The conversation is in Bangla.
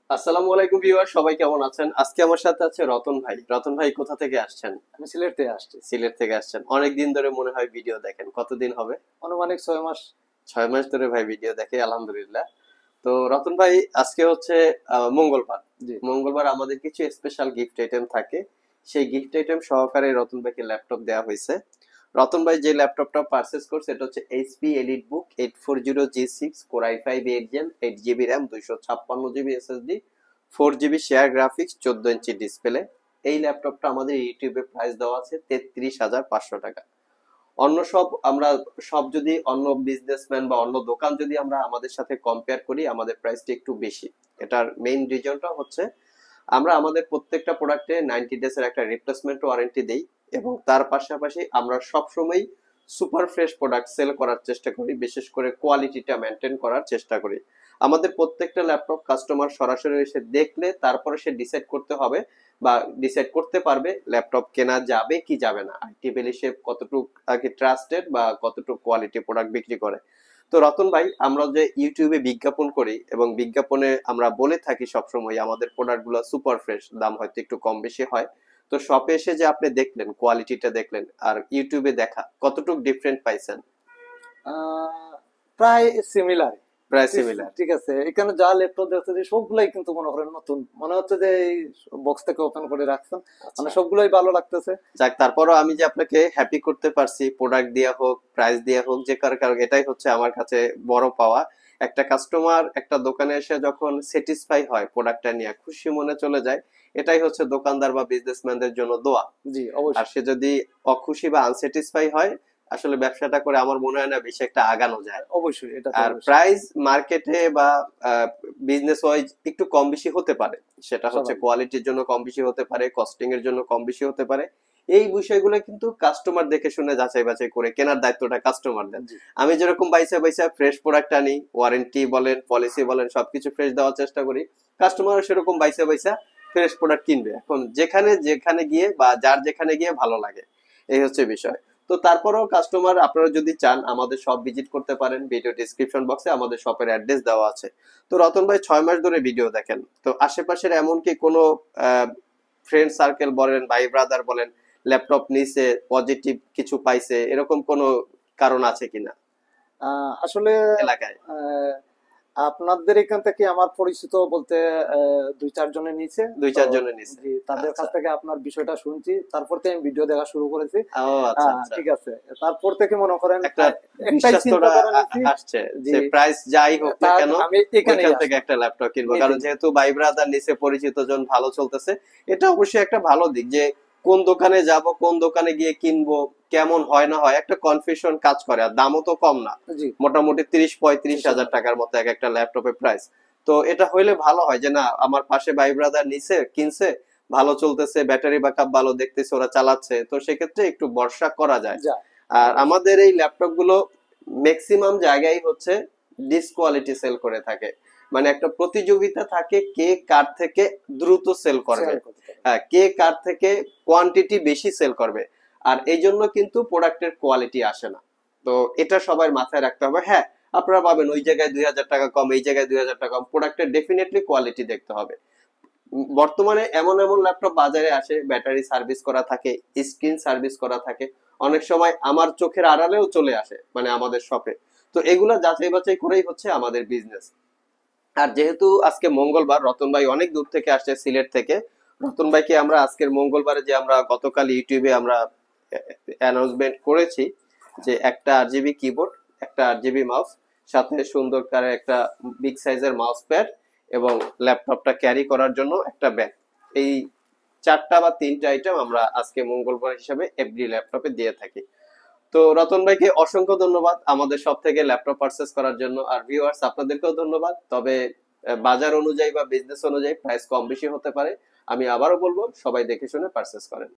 আসসালামু আলাইকুম ভিউয়ার, সবাই কেমন আছেন? আজকে আমার সাথে আছে রতন ভাই। রতন ভাই কোথা থেকে আসছেন? আমি সিলেট থেকে আসছি। সিলেট থেকে আসছেন। অনেক দিন ধরে মনে হয় ভিডিও দেখেন। কতদিন হবে? আনুমানিক 6 মাস। 6 মাস ধরে ভাই ভিডিও দেখে, আলহামদুলিল্লাহ। তো রতন ভাই, আজকে হচ্ছে মঙ্গলবার। জি। মঙ্গলবার আমাদের কিছু স্পেশাল গিফট আইটেম থাকে। সেই গিফট আইটেম সহকারে রতন ভাইকে ল্যাপটপ দেওয়া হয়েছে। রতন ভাই যে ল্যাপটপটা পারচেস করছে এটা হচ্ছে HP elite book 840G6 core i5 8 gen 8 GB RAM 256 GB SSD 4 GB share graphics 14 inch display. এই ল্যাপটপটা আমাদের ইউটিউবে প্রাইস দেওয়া আছে 33,500 টাকা। অন্য সব আমরা সব যদি অন্য বিজনেসম্যান বা অন্য দোকান যদি আমরা আমাদের সাথে কম্পেয়ার করি, আমাদের প্রাইসটা একটু বেশি। এটার মেইন রিজনটা হচ্ছে আমরা আমাদের প্রত্যেকটা প্রোডাক্টে 90 ডেজ এর একটা রিপ্লেসমেন্ট ওয়ারেন্টি দেই, এবং তার পাশাপাশি আমরা সবসময় সুপার ফ্রেশ প্রোডাক্ট সেল করার চেষ্টা করি, বিশেষ করে কোয়ালিটিটা মেনটেন করার চেষ্টা করি। আমাদের প্রত্যেকটা ল্যাপটপ কাস্টমার সরাসরি এসে দেখলে তারপরে সে ডিসাইড করতে হবে বা ডিসাইড করতে পারবে ল্যাপটপ কেনা যাবে কি যাবে না, আলটিমেটলি সে কতটুকু আগে ট্রাস্টেড বা কতটুকু কোয়ালিটি প্রোডাক্ট বিক্রি করে। তো রতন ভাই, আমরা যে ইউটিউবে বিজ্ঞাপন করি এবং বিজ্ঞাপনে আমরা বলে থাকি সবসময় আমাদের প্রোডাক্ট গুলো সুপার ফ্রেশ, দাম হয়তো একটু কম বেশি হয়। তো শপে এসে যে আপনি দেখলেন, কোয়ালিটিটা দেখলেন, আর ইউটিউবে দেখা কতটুকু ডিফারেন্ট পাইছেন? প্রায় সিমিলার। প্রায় সিমিলার। ঠিক আছে, এখানে যা ল্যাপটপ দেখতেছি সবগুলাই কিন্তু মনে করেন নতুন মনে হচ্ছে যে এই বক্স থেকে ওপেন করে রাখছেন। মানে আচ্ছা, সবগুলাই ভালো লাগতেছে। যাক, তারপরও আমি যে আপনাকে হ্যাপি করতে পারছি, প্রোডাক্ট দিয়া হোক, প্রাইস দিয়া হোক, যে কারো কারো, এটাই হচ্ছে আমার কাছে বড় পাওয়া। একটা কাস্টমার একটা দোকানে এসে যখন স্যাটিসফাই হয়, প্রোডাক্টটা নিয়ে খুশি মনে চলে যায়, এটাই হচ্ছে দোকানদার বা বিজনেসম্যানদের জন্য দোয়া। জি, আর অবশ্যই। সে যদি অখুশি বা আনস্যাটিসফাই হয়, আসলে ব্যবসাটা করে আমার মনে হয় না বেশি একটা আগানো যায়। অবশ্যই, এটা তো আর অবশ্যই প্রাইস মার্কেটে বা বিজনেস ওয়াইজ একটু কম বেশি হতে পারে। সেটা হচ্ছে স্বাভাবিক। কোয়ালিটির জন্য কম বেশি হতে পারে, কস্টিং এর জন্য কম বেশি হতে পারে। এই বিষয়গুলো কিন্তু কাস্টমার দেখে শুনে যাচাই বাছাই করে কেনার দায়িত্বটা কাস্টমারদের। জি। আমি যেরকম বাইসা বাইসা ফ্রেশ প্রোডাক্ট আনি, ওয়ারেন্টি বলেন, পলিসি বলেন, সবকিছু ফ্রেশ দেওয়ার চেষ্টা করি, কাস্টমারও সেরকম বাইসা বাইসা ফ্রেশ প্রোডাক্ট কিনবে। এখন যেখানে যেখানে গিয়ে বা যার যেখানে গিয়ে ভালো লাগে, এই হচ্ছে বিষয়। তো তারপরেও কাস্টমার, আপনারা যদি চান আমাদের শপ ভিজিট করতে পারেন, ভিডিও ডিসক্রিপশন বক্সে আমাদের শপের অ্যাড্রেস দেওয়া আছে। তো রতন ভাই 6 মাস ধরে ভিডিও দেখেন, তো আশেপাশের এমন কি কোনো ফ্রেন্ড সার্কেল বলেন, ভাই ব্রাদার বলেন, ল্যাপটপ নিছে, পজিটিভ কিছু পাইছে, এরকম কোনো কারণ আছে কিনা আসলে এলাকায়? আহ, আপনাদের এখান থেকে আমার পরিচিত বলতে 2-4 জনের নিচে। দুই তো চার জনের নিছে? জি, তাদের কাছ আচ্ছা। থেকে আপনার বিষয়টা শুনছি, তারপর থেকে আমি ভিডিও দেখা শুরু করেছি। ও আচ্ছা আচ্ছা। ঠিক আছে, তারপর থেকে মনে করেন একটা একটাই চিন্তা বিশ্বাস্তটা করে নিছি আসছে যে যে প্রাইস যাই হোক না তার কেন আমি এখানেই ওইখান থেকে আসবো, একটা ল্যাপটপ কিনবো, নিতে কারণ নিতে। যেহেতু ভাই ব্রাদার নিচে পরিচিত জন ভালো চলতেছে। এটা অবশ্যই একটা ভালো দিক যে কোন দোকানে যাব, কোন দোকানে গিয়ে কিনবো, কেমন হয় না হয় একটা কনফিউশন কাজ করে। আর দামও তো কম না, জি। মোটামুটি 30-35 হাজার 30,000। টাকার মতো এক একটা ল্যাপটপের প্রাইস। তো এটা হইলে ভালো হয় যে না, আমার পাশে ভাই ব্রাদার নিচে কিনছে, ভালো চলতেছে, ব্যাটারি ব্যাকআপ ভালো, দেখতেছে ওরা চালাচ্ছে, তো সেক্ষেত্রে একটু ভরসা করা যায়। যা, আর অবশ্যই। আমাদের এই ল্যাপটপ গুলো ম্যাক্সিমাম জায়গায় হচ্ছে ডিসকোয়ালিটি সেল করে থাকে। মানে একটা প্রতিযোগিতা থাকে কে কার থেকে দ্রুত সেল করবে, সেল করতে পারে। হ্যাঁ, কে কার থেকে কোয়ান্টিটি বেশি সেল করবে। আর এই জন্য কিন্তু প্রোডাক্টের কোয়ালিটি আসে না। তো এটা সবাই মাথায় রাখতে হবে। হ্যাঁ, আপনারা পাবেন ওই জায়গায় 2,000 টাকা কম, এই জায়গায় 2,000 টাকা কম, প্রোডাক্টের ডেফিনেটলি কোয়ালিটি দেখতে হবে। বর্তমানে এমন এমন ল্যাপটপ বাজারে আসে, ব্যাটারি সার্ভিস করা থাকে, স্ক্রিন সার্ভিস করা থাকে, অনেক সময় আমার চোখের আড়ালেও চলে আসে মানে আমাদের শপে। তো এগুলা যাচাই বাছাই করেই হচ্ছে আমাদের বিজনেস। আর যেহেতু আজকে মঙ্গলবার, রতন ভাই অনেক দূর থেকে আসছে, সিলেট থেকে। রতন ভাইকে আমরা আজকের মঙ্গলবারে যে আমরা গতকাল ইউটিউবে আমরা অ্যানাউন্সমেন্ট করেছি যে একটা 8 জিবি কিবোর্ড, একটা 8 জিবি মাউস, সাথে সুন্দর করে একটা বিগ সাইজের মাউস প্যাড, এবং ল্যাপটপটা ক্যারি করার জন্য একটা ব্যাগ, এই 4টা বা 3টা আইটেম আমরা আজকে মঙ্গলবার হিসাবে এভরি ল্যাপটপে দিয়ে থাকি। তো রতন ভাইকে অসংখ্য ধন্যবাদ আমাদের সব থেকে ল্যাপটপ পারচেস করার জন্য। আর ভিউয়ার্স, আপনাদেরকেও ধন্যবাদ। তবে বাজার অনুযায়ী বা বিজনেস অনুযায়ী প্রাইস কম বেশি হতে পারে। আমি আবারও বলবো, সবাই দেখে শুনে পারচেস করেন।